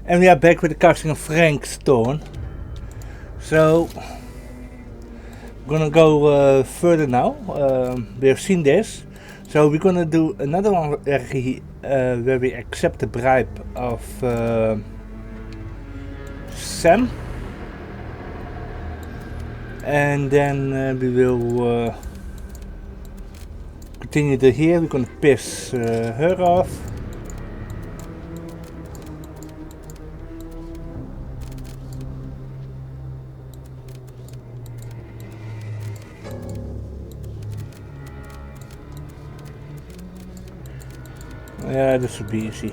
And we are back with the casting of Frank Stone. So, we're gonna go further now. We have seen this. So we're gonna do another one where we accept the bribe of Sam. And then we will continue to here. We're gonna piss her off. Yeah, this would be easy.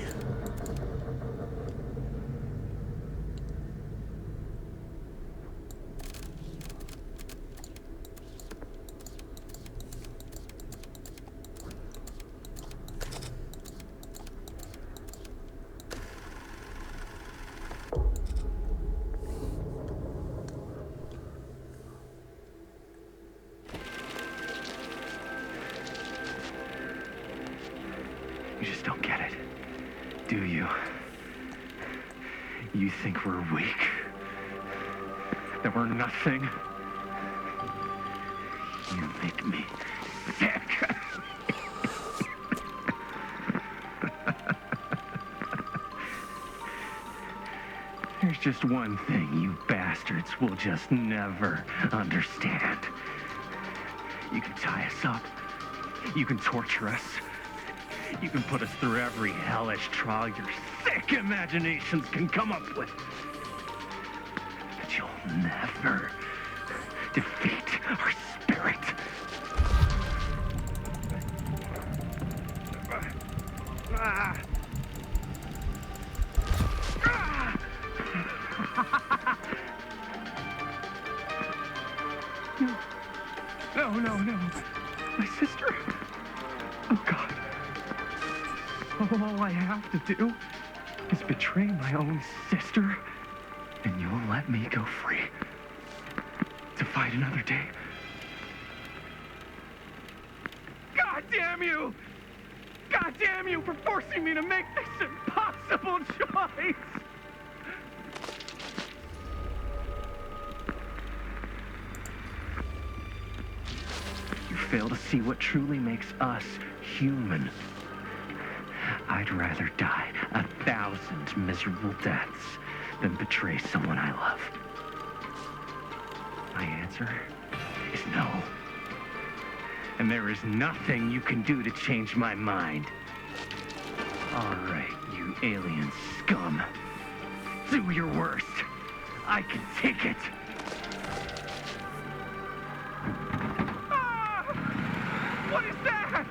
You just don't get it, do you? You think we're weak? That we're nothing? You make me sick. There's just one thing you bastards will just never understand. You can tie us up. You can torture us. You can put us through every hellish trial your sick imaginations can come up with. But you'll never defeat our spirit. No. My sister. Oh, God. All I have to do is betray my own sister, and you'll let me go free to fight another day. God damn you! God damn you for forcing me to make this impossible choice! You fail to see what truly makes us human. I'd rather die 1,000 miserable deaths than betray someone I love. My answer is no. And there is nothing you can do to change my mind. All right, you alien scum. Do your worst. I can take it. Ah! What is that?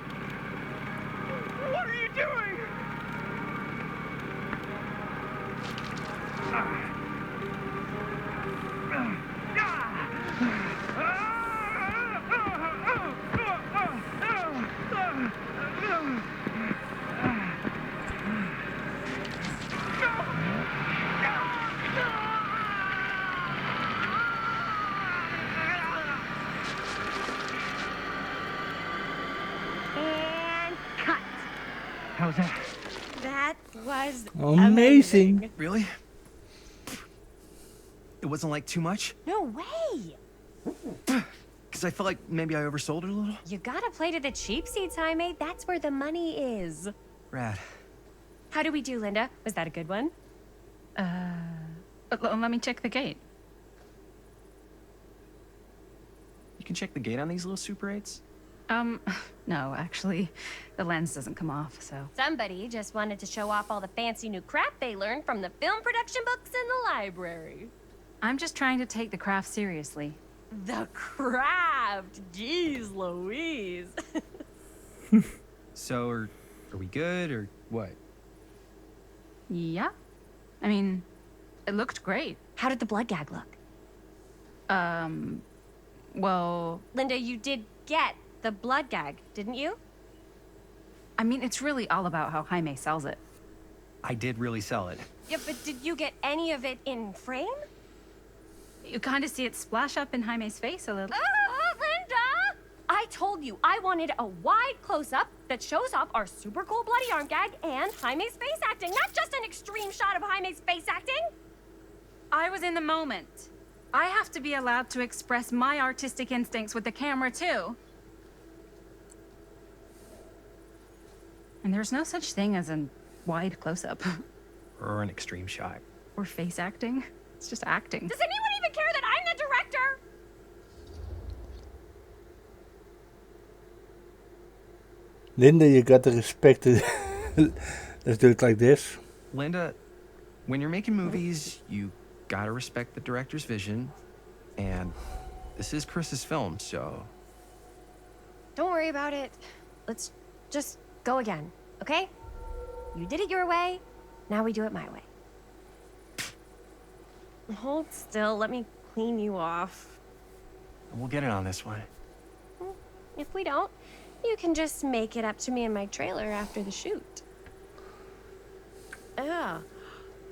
What are you doing? And cut. How's that? That was Amazing. Really? It wasn't like too much? No way. Because I felt like maybe I oversold it a little? You gotta play to the cheap seats, Jaime. That's where the money is. Rad. How did we do, Linda? Was that a good one? Let me check the gate. You can check the gate on these little Super 8s? No, actually, the lens doesn't come off, so. Somebody just wanted to show off all the fancy new crap they learned from the film production books in the library. I'm just trying to take the craft seriously. The craft! Jeez Louise. So, are we good, or what? Yeah. I mean, it looked great. How did the blood gag look? Well, Linda, you did get the blood gag, didn't you? I mean, it's really all about how Jaime sells it. I did really sell it. Yeah, but did you get any of it in frame? You kind of see it splash up in Jaime's face a little. Linda! I told you I wanted a wide close-up that shows off our super cool bloody arm gag and Jaime's face acting, not just an extreme shot of Jaime's face acting. I was in the moment. I have to be allowed to express my artistic instincts with the camera, too. And there's no such thing as a wide close-up. Or an extreme shot. Or face acting. It's just acting. Does anyone even care that I'm the director? Linda, you got to respect it. Let's do it like this. Linda, when you're making movies, you gotta respect the director's vision. And this is Chris's film, so... Don't worry about it. Let's just go again, okay? You did it your way, now we do it my way. Hold still, let me clean you off. We'll get it on this one. If we don't, you can just make it up to me in my trailer after the shoot.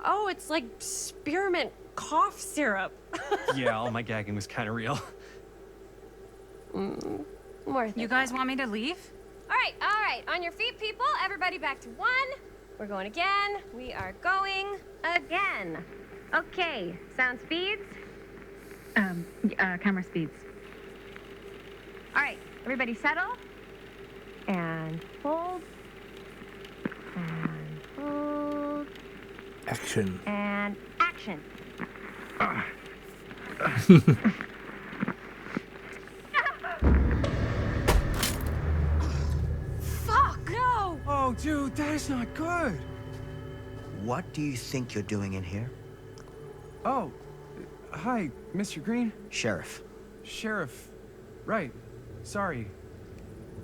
Oh, it's like spearmint cough syrup. Yeah, all my gagging was kind of real. Worth You it. guys want me to leave? All right. On your feet, people. Everybody back to one. We're going again. We are going again. Okay, sound speeds. Camera speeds. All right, everybody settle. And hold. And hold. Action. And action. Fuck, no! Oh, dude, that is not good. What do you think you're doing in here? Oh, hi, Mr. Green. Sheriff, Sheriff. Right. Sorry.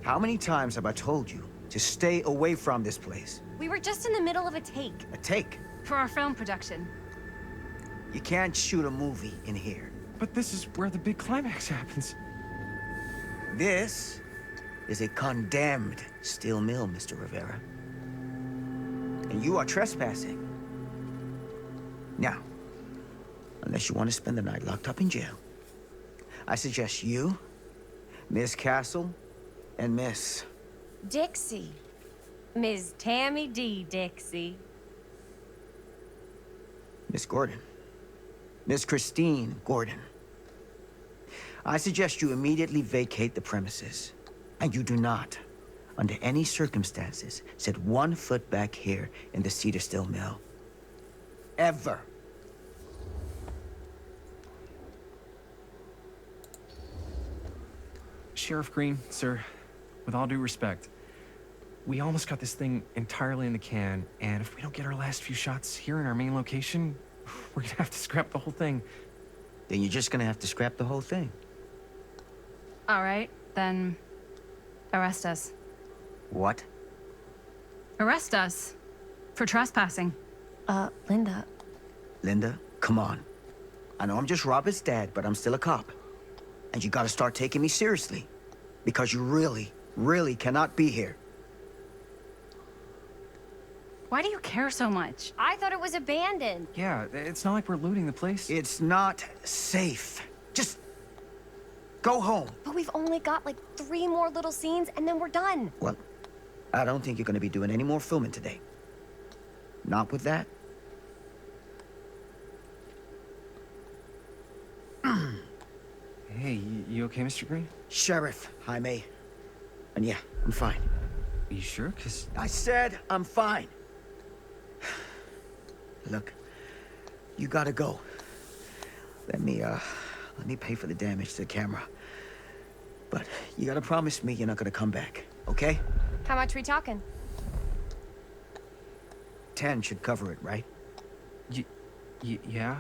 how many times have I told you to stay away from this place? We were just in the middle of a take. A take. For our film production. You can't shoot a movie in here. But this is where the big climax happens. This is a condemned steel mill, Mr. Rivera. And you are trespassing. Now, unless you want to spend the night locked up in jail, I suggest you, Miss Castle, and Miss... Dixie. Ms. Tammy D. Dixie. Miss Gordon. Miss Christine Gordon. I suggest you immediately vacate the premises. And you do not, under any circumstances, set 1 foot back here in the Cedar Still Mill. Ever. Sheriff Green, sir, with all due respect, we almost got this thing entirely in the can, and if we don't get our last few shots here in our main location, we're gonna have to scrap the whole thing. Then you're just gonna have to scrap the whole thing. All right, then arrest us. What? Arrest us for trespassing. Linda. Linda, come on. I know I'm just Robert's dad, but I'm still a cop. And you gotta start taking me seriously. Because you really, really cannot be here. Why do you care so much? I thought it was abandoned. Yeah, it's not like we're looting the place. It's not safe. Just go home. But we've only got like 3 more little scenes and then we're done. Well, I don't think you're gonna be doing any more filming today. Not with that. Hey, you okay, Mr. Green? Sheriff, Jaime. And yeah, I'm fine. Are you sure? Because I said I'm fine. Look, you gotta go. Let me pay for the damage to the camera. But you gotta promise me you're not gonna come back, okay? How much we talking? 10 should cover it, right? yeah,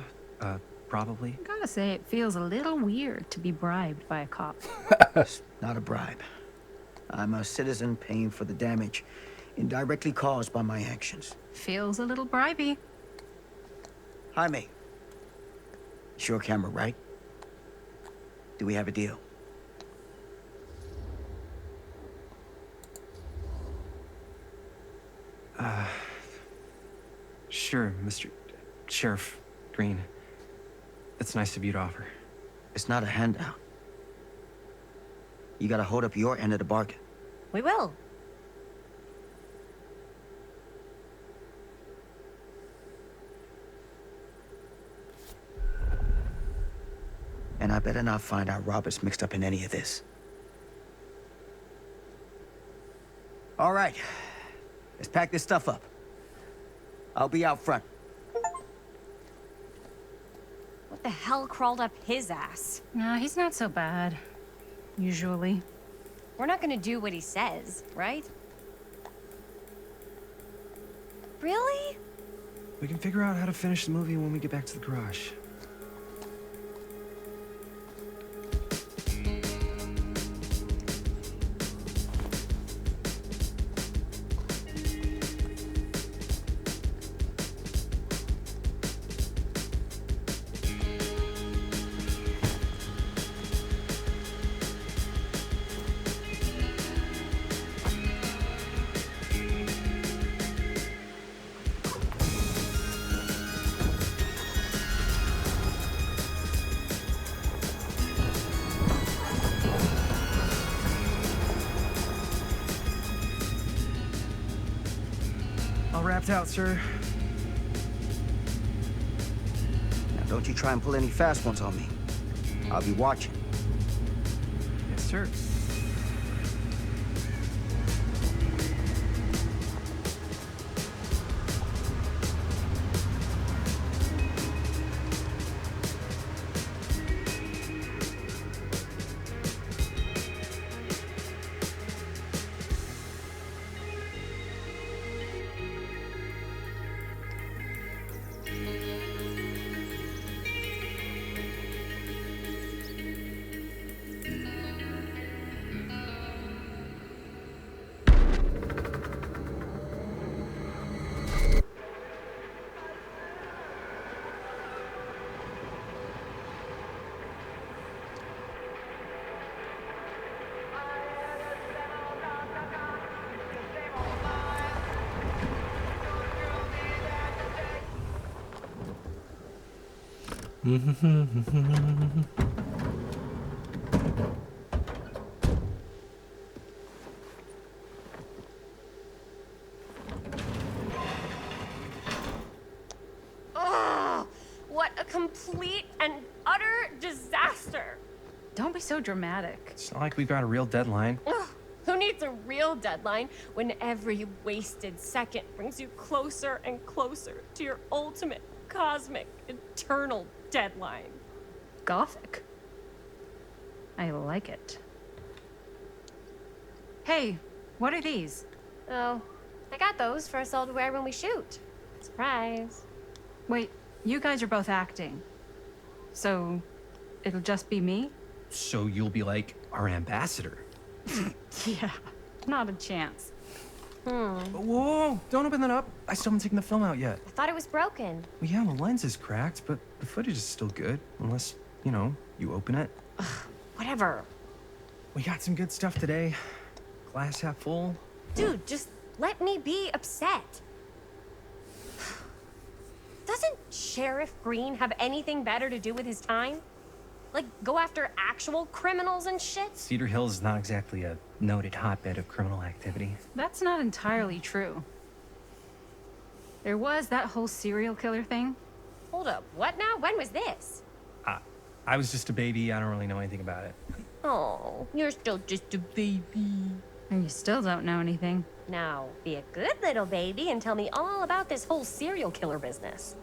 probably. I gotta say, it feels a little weird to be bribed by a cop. It's not a bribe. I'm a citizen paying for the damage indirectly caused by my actions. Feels a little bribey. Jaime. It's your camera, right? Do we have a deal? Sure, Mr. Sheriff Green. It's nice of you to offer. It's not a handout. You gotta hold up your end of the bargain. We will. And I better not find out Robert's mixed up in any of this. All right. Let's pack this stuff up. I'll be out front. What the hell crawled up his ass? Nah, he's not so bad. Usually. We're not gonna do what he says, right? Really? We can figure out how to finish the movie when we get back to the garage. All wrapped out, sir. Now, don't you try and pull any fast ones on me. I'll be watching. Yes, sir. Ugh! What a complete and utter disaster! Don't be so dramatic. It's not like we've got a real deadline. Ugh, who needs a real deadline when every wasted second brings you closer and closer to your ultimate, cosmic, eternal deadline? Gothic. I like it. Hey, what are these? Oh, I got those for us all to wear when we shoot. Surprise. Wait, you guys are both acting. So, it'll just be me? So you'll be like our ambassador. Yeah, not a chance. Whoa, don't open that up. I still haven't taken the film out yet. I thought it was broken. Well, yeah, the lens is cracked, but the footage is still good. Unless, you know, you open it. Whatever. We got some good stuff today. Glass half full. Dude, just let me be upset. Doesn't Sheriff Green have anything better to do with his time? Like, go after actual criminals and shit? Cedar Hills is not exactly a noted hotbed of criminal activity. That's not entirely true. There was that whole serial killer thing. Hold up, what now? When was this? I was just a baby. I don't really know anything about it. Oh, you're still just a baby. And you still don't know anything. Now, be a good little baby and tell me all about this whole serial killer business.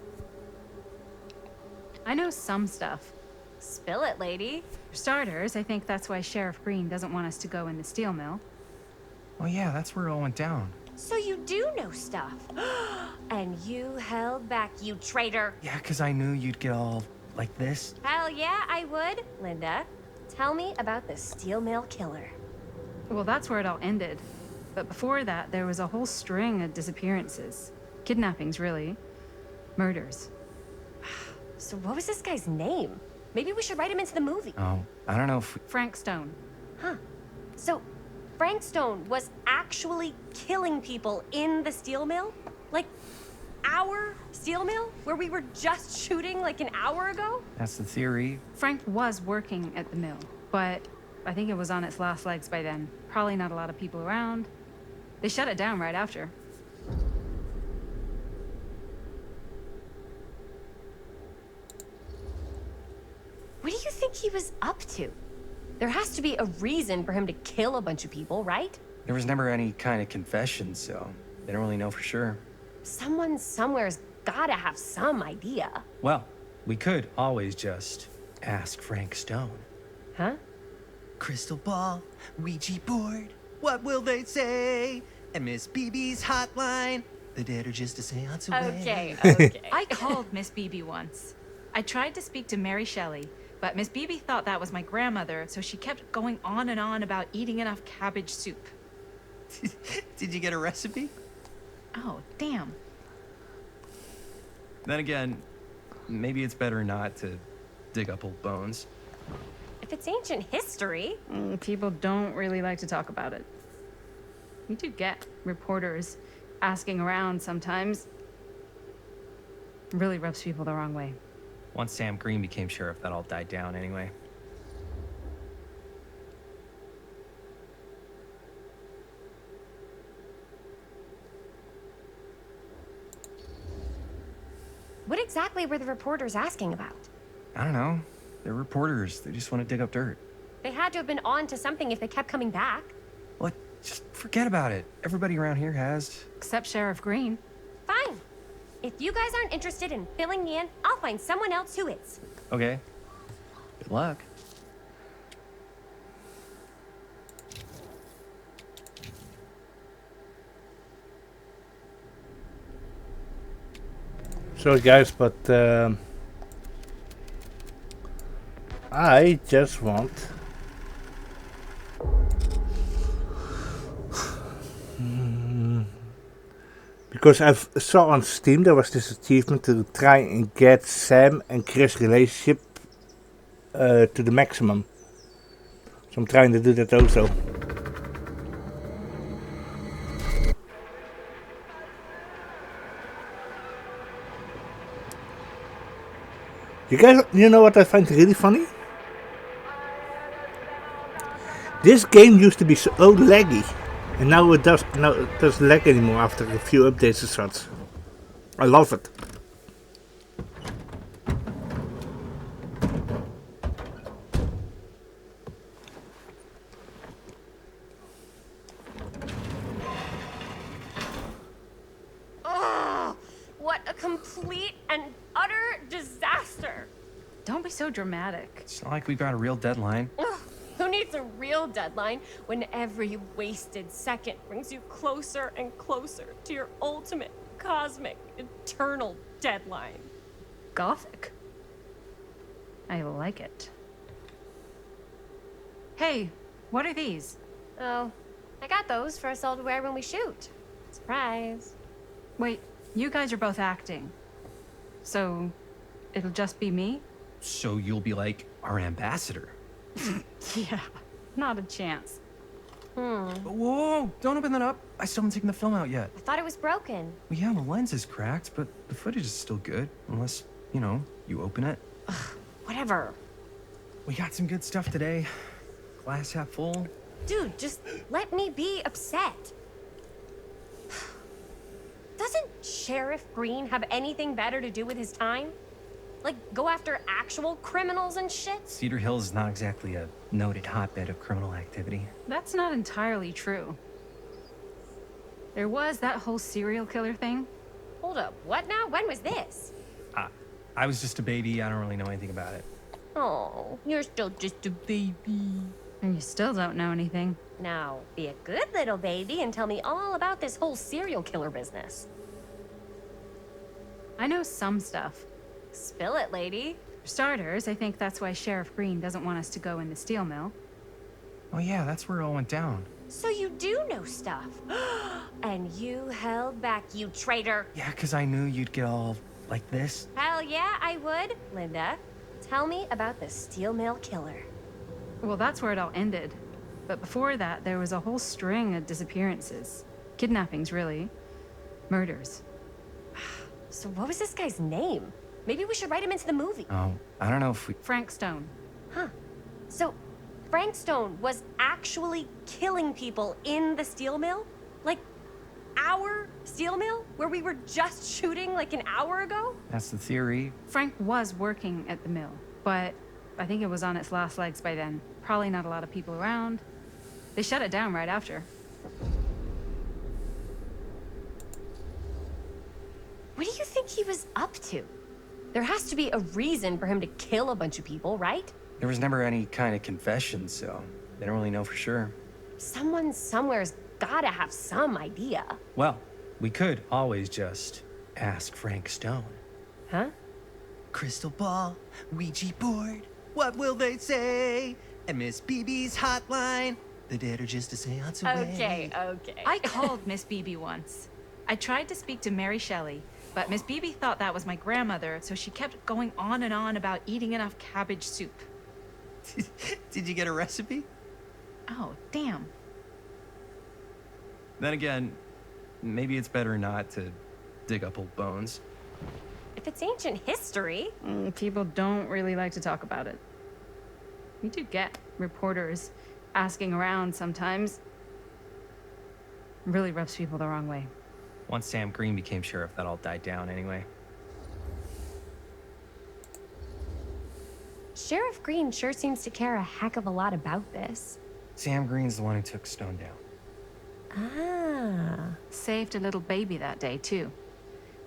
I know some stuff. Spill it, lady. For starters, I think that's why Sheriff Green doesn't want us to go in the steel mill. Oh yeah, that's where it all went down. So you do know stuff. And you held back, you traitor. Yeah, because I knew you'd get all like this. Hell yeah, I would. Linda, tell me about the steel mill killer. Well, that's where it all ended. But before that, there was a whole string of disappearances. Kidnappings, really. Murders. So what was this guy's name? Maybe we should write him into the movie. Oh, I don't know if... Frank Stone. Huh. So Frank Stone was actually killing people in the steel mill? Like, our steel mill? Where we were just shooting like an hour ago? That's the theory. Frank was working at the mill, but I think it was on its last legs by then. Probably not a lot of people around. They shut it down right after. What do you think think he was up to? There has to be a reason for him to kill a bunch of people, right? There was never any kind of confession, so they don't really know for sure. Someone somewhere's gotta have some idea. Well, we could always just ask Frank Stone. Huh? Crystal ball, Ouija board, what will they say? And Miss BB's hotline, the dead are just a seance away. Okay. I called Miss Beebe once. I tried to speak to Mary Shelley, but Miss Beebe thought that was my grandmother, so she kept going on and on about eating enough cabbage soup. Did you get a recipe? Oh, damn. Then again, maybe it's better not to dig up old bones. If it's ancient history. People don't really like to talk about it. We do get reporters asking around sometimes. It really rubs people the wrong way. Once Sam Green became sheriff, that all died down anyway. What exactly were the reporters asking about? I don't know. They're reporters. They just want to dig up dirt. They had to have been on to something if they kept coming back. What? Just forget about it. Everybody around here has. Except Sheriff Green. Fine. If you guys aren't interested in filling me in, I'll find someone else who is. Okay. Good luck. Sorry guys, but I just want because I saw on Steam there was this achievement to try and get Sam and Chris' relationship to the maximum. So I'm trying to do that also. You guys, you know what I find really funny? This game used to be so laggy, and now it doesn't lag anymore after a few updates and such. I love it. Oh, what a complete and utter disaster. Don't be so dramatic. It's not like we've got a real deadline. Ugh, who needs a real deadline when every wasted second brings you closer and closer to your ultimate, cosmic, eternal deadline? Gothic. I like it. Hey, what are these? Oh, I got those for us all to wear when we shoot. Surprise. Wait, you guys are both acting. So, it'll just be me? So you'll be like our ambassador. Yeah, not a chance. Whoa, don't open that up. I still haven't taken the film out yet. I thought it was broken. Well, yeah, the lens is cracked, but the footage is still good. Unless, you know, you open it. Whatever. We got some good stuff today. Glass half full. Dude, just let me be upset. Doesn't Sheriff Green have anything better to do with his time? Like, go after actual criminals and shit? Cedar Hills is not exactly a noted hotbed of criminal activity. That's not entirely true. There was that whole serial killer thing. Hold up, what now? When was this? I was just a baby. I don't really know anything about it. Oh, you're still just a baby. And you still don't know anything. Now, be a good little baby and tell me all about this whole serial killer business. I know some stuff. Spill it, lady. For starters, I think that's why Sheriff Green doesn't want us to go in the steel mill. Oh yeah, that's where it all went down. So you do know stuff. And you held back, you traitor. Yeah, because I knew you'd get all like this. Hell yeah, I would. Linda, tell me about the steel mill killer. Well, that's where it all ended. But before that, there was a whole string of disappearances. Kidnappings, really. Murders. So what was this guy's name? Maybe we should write him into the movie. Oh, I don't know if we... Frank Stone. Huh. So Frank Stone was actually killing people in the steel mill? Like, our steel mill? Where we were just shooting like an hour ago? That's the theory. Frank was working at the mill, but I think it was on its last legs by then. Probably not a lot of people around. They shut it down right after. What do you think he was up to? There has to be a reason for him to kill a bunch of people, right? There was never any kind of confession, so they don't really know for sure. Someone somewhere's gotta have some idea. Well, we could always just ask Frank Stone. Huh? Crystal ball, Ouija board, what will they say? And Miss BB's hotline, the dead are just a seance away. Okay. I called Miss BB once. I tried to speak to Mary Shelley, but Miss BB thought that was my grandmother, so she kept going on and on about eating enough cabbage soup. Did you get a recipe? Oh, damn. Then again, maybe it's better not to dig up old bones. If it's ancient history. People don't really like to talk about it. We do get reporters asking around sometimes. Really rubs people the wrong way. Once Sam Green became sheriff, that all died down anyway. Sheriff Green sure seems to care a heck of a lot about this. Sam Green's the one who took Stone down. Ah. Saved a little baby that day, too.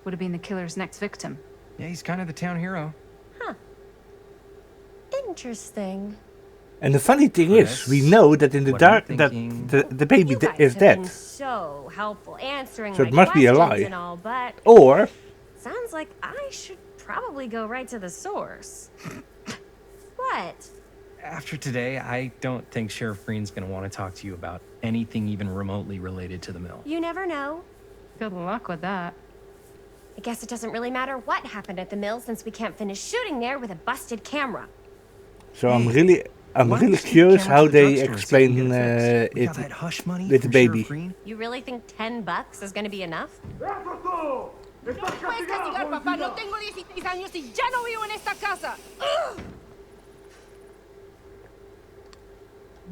Would have been the killer's next victim. Yeah, he's kind of the town hero. Huh. Interesting. And the funny thing is, we know that in the What are you dark that thinking? the baby You guys is have dead. been so helpful answering So my it must be a questions lie. and all, but Or sounds like I should probably go right to the source. What? After today, I don't think Sheriff Green's gonna want to talk to you about anything even remotely related to the mill. You never know. Good luck with that. I guess it doesn't really matter what happened at the mill since we can't finish shooting there with a busted camera. so I'm Hey, really Why don't really we sneak curious camera how to the they drugstore and see if we explain can get it fixed? We it got that hush money with the from Sheriff baby. Green. You really think $10 is gonna be enough? No me puedes castigar, papá. No tengo 16 años y ya no vivo en esta casa.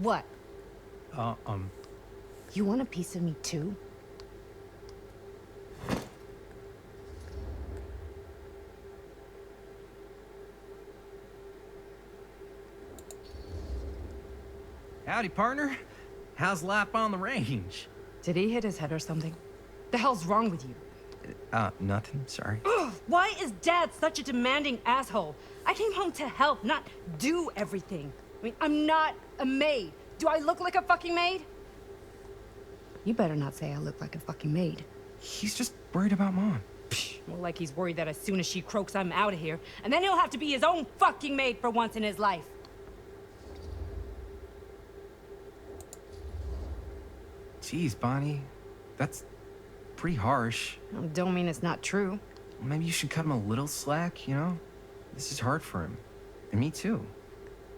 What? You want a piece of me too? Howdy, partner. How's life on the range? Did he hit his head or something? The hell's wrong with you? Nothing, sorry. Why is Dad such a demanding asshole? I came home to help, not do everything. I mean, I'm not a maid. Do I look like a fucking maid? You better not say I look like a fucking maid. He's just worried about Mom. More like he's worried that as soon as she croaks, I'm out of here. And then he'll have to be his own fucking maid for once in his life. Jeez, Bonnie. That's pretty harsh. Don't mean it's not true. Maybe you should cut him a little slack, you know? This is hard for him. And me too.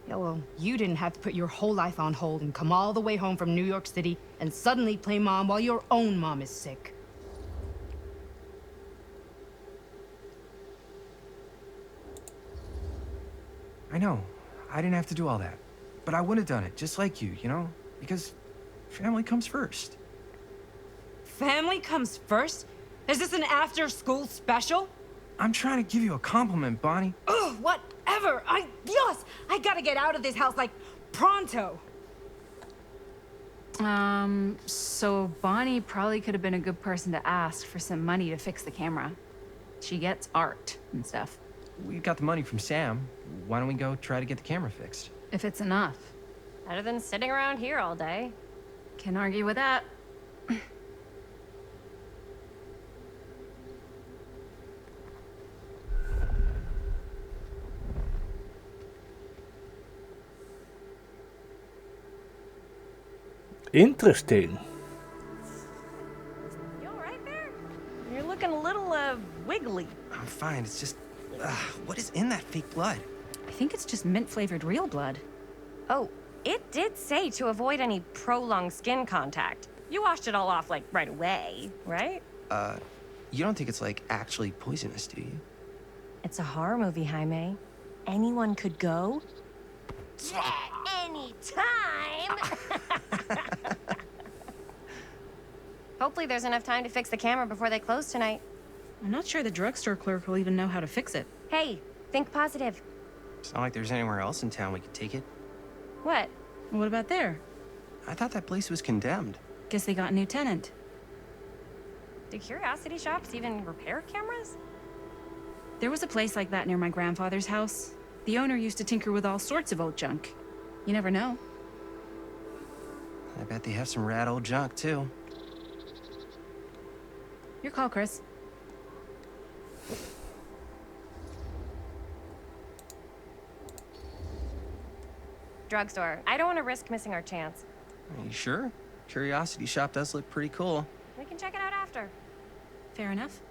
Yeah, well, you didn't have to put your whole life on hold and come all the way home from New York City and suddenly play mom while your own mom is sick. I know. I didn't have to do all that. But I would have done it, just like you know? Because family comes first. Family comes first? Is this an after-school special? I'm trying to give you a compliment, Bonnie. Ugh, whatever. Dios, I gotta get out of this house like pronto. So Bonnie probably could have been a good person to ask for some money to fix the camera. She gets art and stuff. We got the money from Sam. Why don't we go try to get the camera fixed? If it's enough. Better than sitting around here all day. Can't argue with that. Interesting. You all right there? You're looking a little, wiggly. I'm fine. It's just, what is in that fake blood? I think it's just mint-flavored real blood. Oh, it did say to avoid any prolonged skin contact. You washed it all off, like, right away, right? You don't think it's, like, actually poisonous, do you? It's a horror movie, Jaime. Anyone could go. Yeah, anytime! Hopefully there's enough time to fix the camera before they close tonight. I'm not sure the drugstore clerk will even know how to fix it. Hey, think positive. It's not like there's anywhere else in town we could take it. What? What about there? I thought that place was condemned. Guess they got a new tenant. Do curiosity shops even repair cameras? There was a place like that near my grandfather's house. The owner used to tinker with all sorts of old junk. You never know. I bet they have some rad old junk, too. Your call, Chris. Drugstore. I don't want to risk missing our chance. Are you sure? Curiosity shop does look pretty cool. We can check it out after. Fair enough.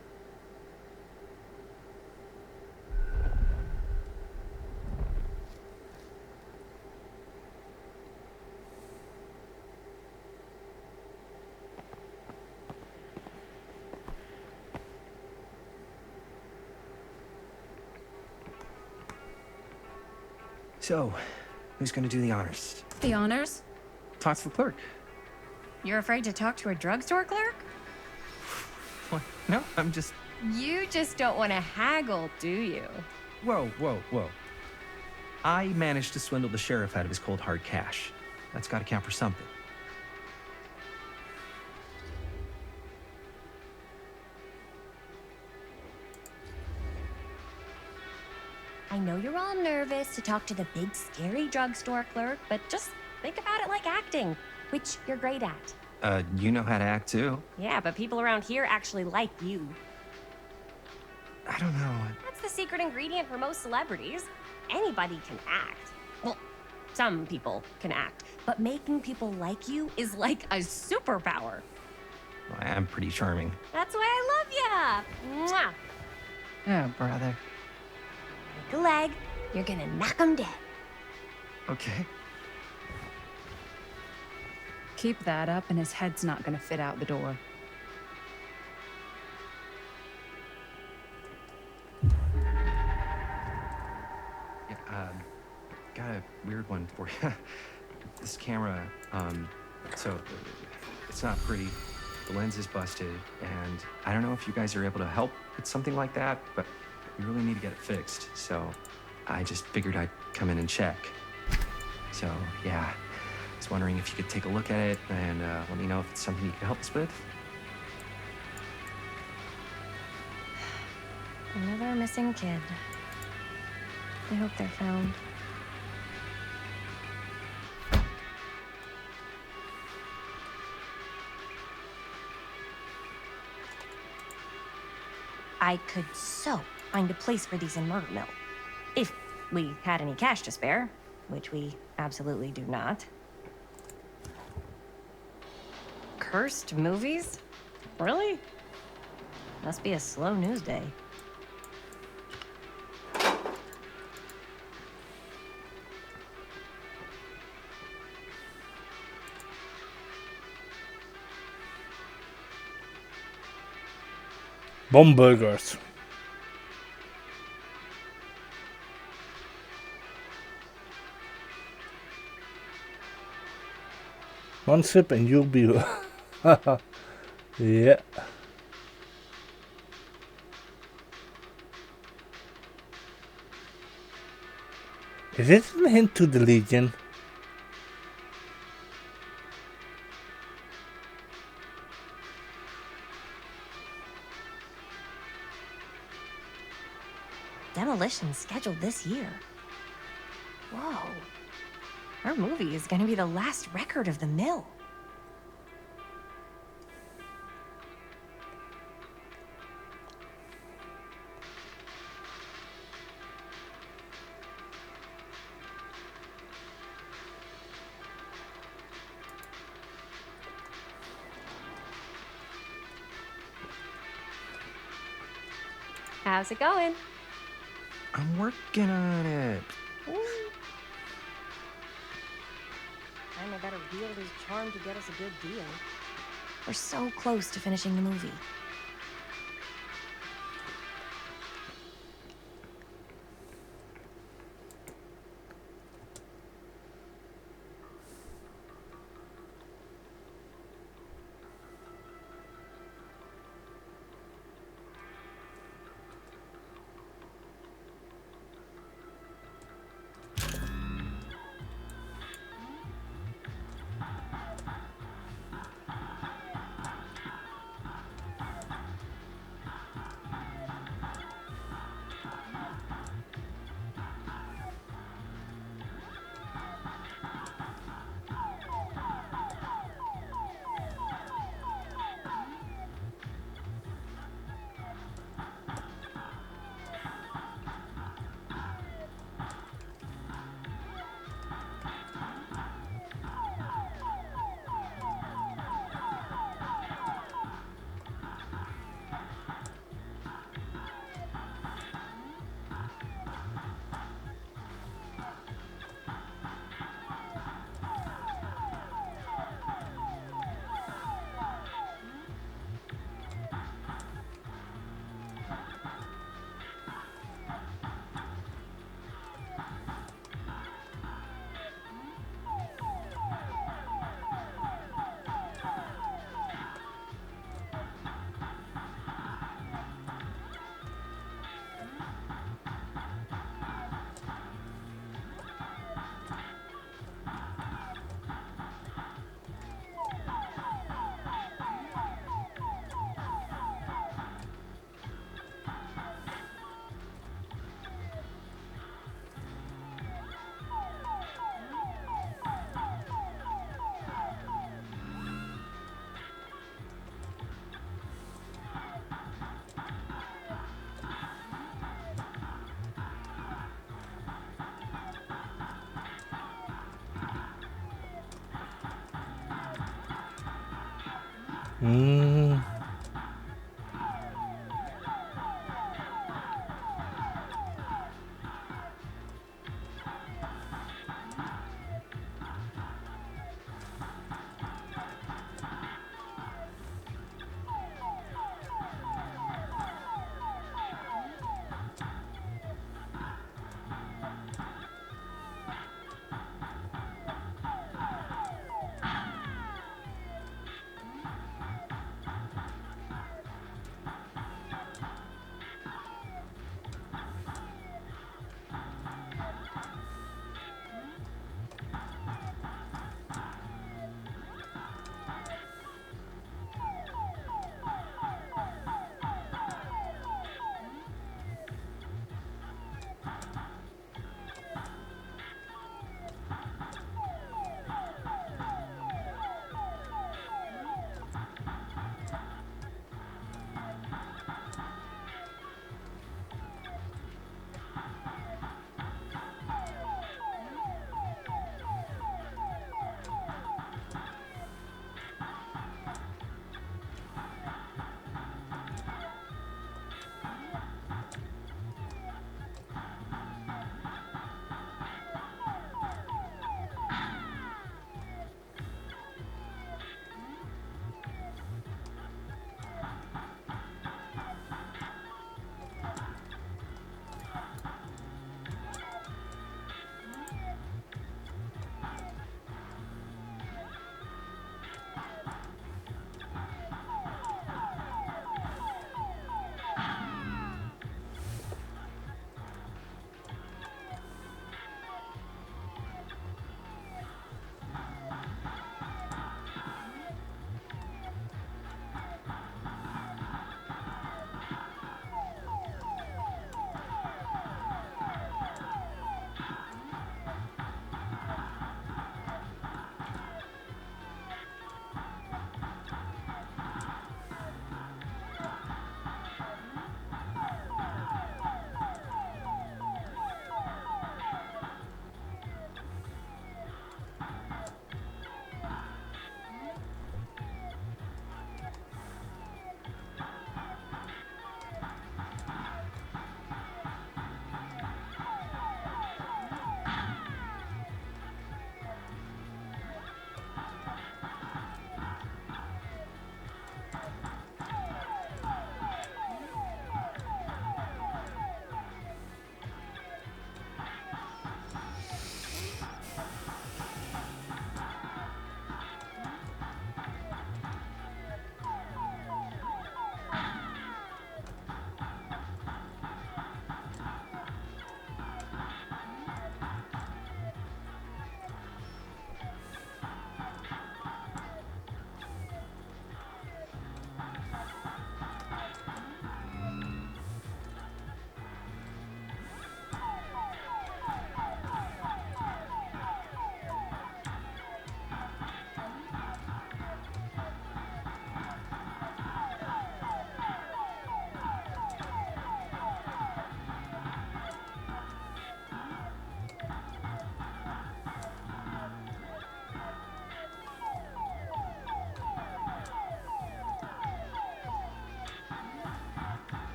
So, who's gonna do the honors? The honors? Talk to the clerk. You're afraid to talk to a drugstore clerk? What? No, I'm just... You just don't want to haggle, do you? Whoa, whoa, whoa. I managed to swindle the sheriff out of his cold hard cash. That's gotta count for something. I know you're all nervous to talk to the big, scary drugstore clerk, but just think about it like acting, which you're great at. You know how to act, too. Yeah, but people around here actually like you. I don't know. That's the secret ingredient for most celebrities. Anybody can act. Well, some people can act, but making people like you is like a superpower. Well, I'm pretty charming. That's why I love ya. Mwah. Yeah, brother. Break a leg, you're gonna knock 'em dead. Okay. Keep that up and his head's not gonna fit out the door. Yeah, got a weird one for you. This camera, so it's not pretty. The lens is busted, and I don't know if you guys are able to help with something like that, but we really need to get it fixed. So I just figured I'd come in and check. So yeah, I was wondering if you could take a look at it and let me know if it's something you can help us with. Another missing kid. I hope they're found. I could so find a place for these in Murder Mill. If we had any cash to spare, which we absolutely do not. Cursed movies? Really? Must be a slow news day. Bomburgers. One sip and you'll be... Yeah. Is it a hint to the Legion? Demolition scheduled this year. Whoa. Our movie is gonna be the last record of the mill. How's it going? I'm working on it. Kinda gotta wield his charm to get us a good deal. We're so close to finishing the movie. Mm.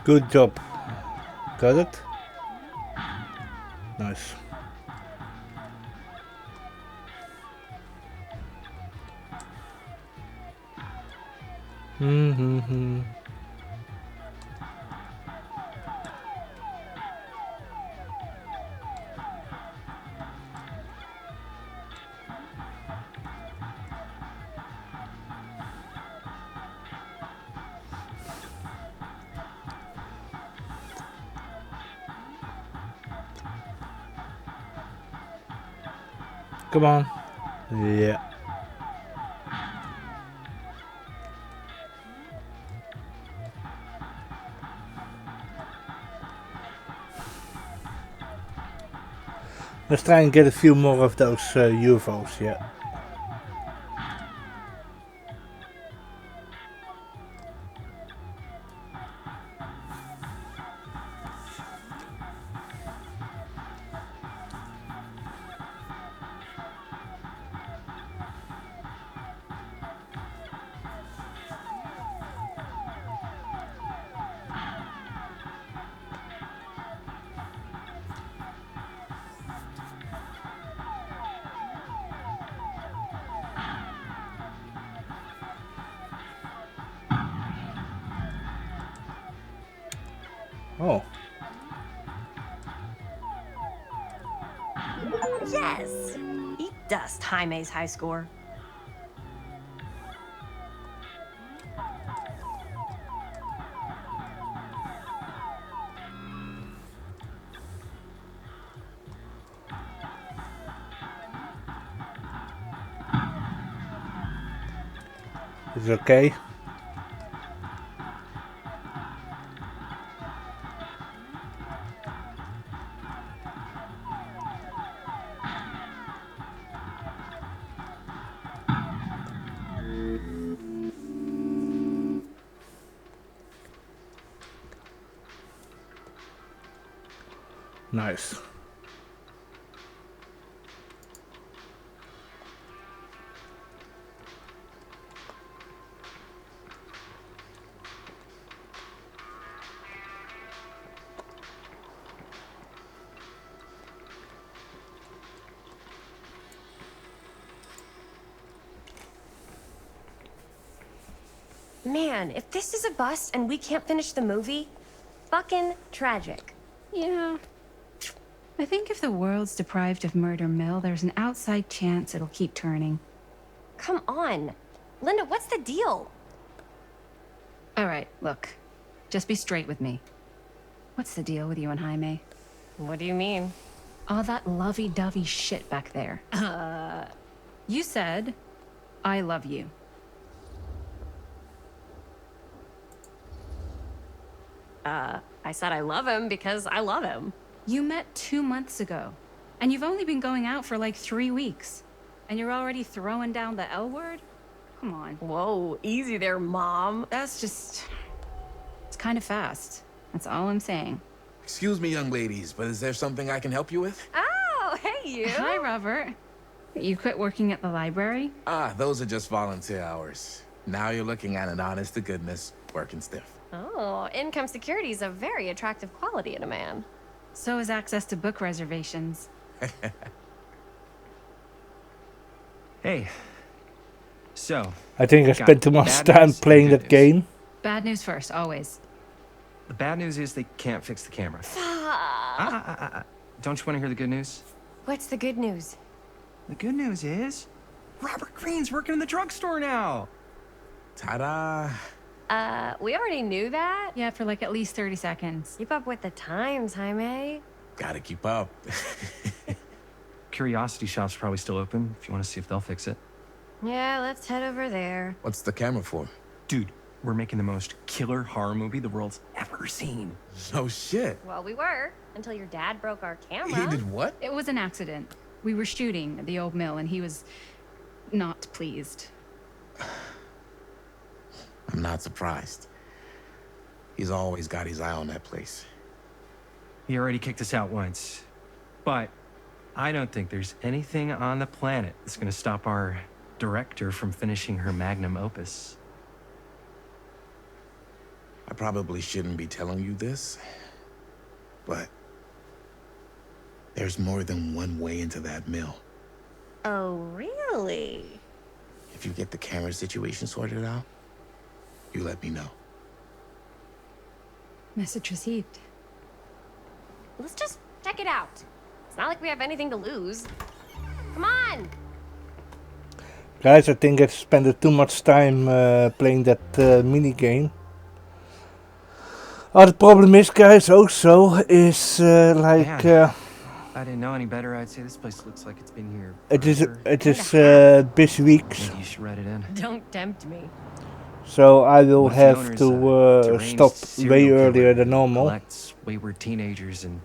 Good job. Got it? Nice. Mm-hmm. Come on. Yeah. Let's try and get a few more of those UFOs, yeah. Oh. Yes! Eat dust, Jaime's high score. Is it okay? Nice. Man, if this is a bust and we can't finish the movie, fucking tragic. Yeah. I think if the world's deprived of Murder Mill, there's an outside chance it'll keep turning. Come on. Linda, what's the deal? All right, look. Just be straight with me. What's the deal with you and Jaime? What do you mean? All that lovey-dovey shit back there. You said, I love you. I said I love him because I love him. You met 2 months ago, and you've only been going out for like 3 weeks. And you're already throwing down the L word? Come on. Whoa, easy there, Mom. That's just... It's kind of fast. That's all I'm saying. Excuse me, young ladies, but is there something I can help you with? Oh, hey, you. Hi, Robert. You quit working at the library? Ah, those are just volunteer hours. Now you're looking at an honest-to-goodness working stiff. Oh, income security is a very attractive quality in a man. So is access to book reservations. Hey. So. I think I got spent too much bad time news and playing good that news. game. Bad news first, always. The bad news is they can't fix the camera. Don't you want to hear the good news? What's the good news? The good news is Robert Greene's working in the drugstore now. Ta-da! We already knew that. Yeah, for like at least 30 seconds. Keep up with the times, Jaime. Gotta keep up. Curiosity Shop's probably still open if you want to see if they'll fix it. Yeah, let's head over there. What's the camera for? Dude, we're making the most killer horror movie the world's ever seen. No shit. Well, we were, until your dad broke our camera. He did what? It was an accident. We were shooting at the old mill, and he was not pleased. I'm not surprised. He's always got his eye on that place. He already kicked us out once. But I don't think there's anything on the planet that's going to stop our director from finishing her magnum opus. I probably shouldn't be telling you this, but there's more than one way into that mill. Oh, really? If you get the camera situation sorted out, you let me know. Message received. Let's just check it out. It's not like we have anything to lose. Come on! Guys, I think I spent too much time playing that mini game. Oh, the problem is, guys, also is like Man, I didn't know any better, I'd say this place looks like it's been here. It is forever. busy weeks, Maybe you should write it in. Don't tempt me. so I will What if the have owner's to a deranged stop way serial earlier killer than who normal, collects wayward teenagers and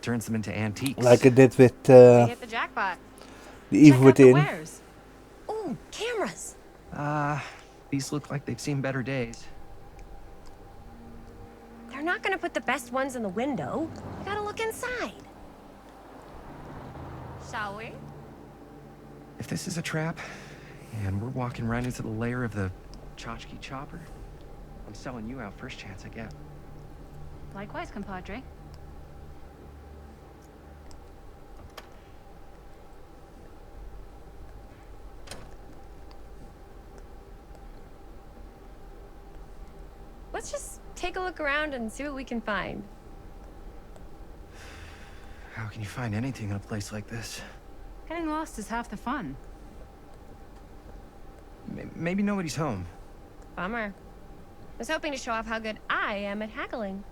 turns them into antiques. like I did with We hit the jackpot. the Evil Check out the Within. wares. Ooh, cameras. These look like they've seen better days. They're not gonna put the best ones in the window. You gotta look inside. Shall we? If this is a trap, and we're walking right into the lair of the tchotchke chopper, I'm selling you out first chance I get. Likewise, compadre. Let's just take a look around and see what we can find. How can you find anything in a place like this? Getting lost is half the fun. Maybe nobody's home. Bummer. I was hoping to show off how good I am at haggling.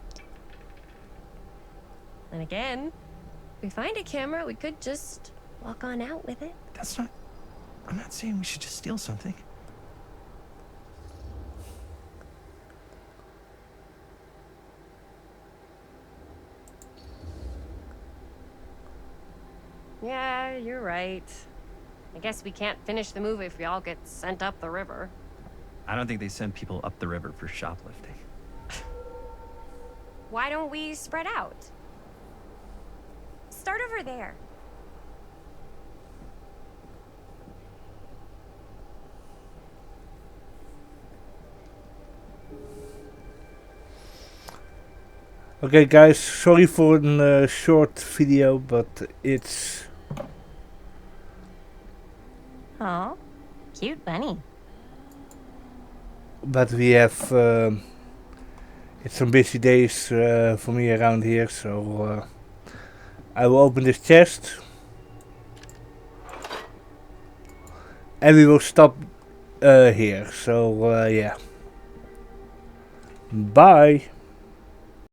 And again, if we find a camera, we could just walk on out with it. That's not... I'm not saying we should just steal something. Yeah, you're right. I guess we can't finish the movie if we all get sent up the river. I don't think they send people up the river for shoplifting. Why don't we spread out? Start over there. Okay guys, sorry for a short video, but it's... Oh, cute bunny. But we have... it's some busy days for me around here, so... I will open this chest. And we will stop here, so yeah. Bye!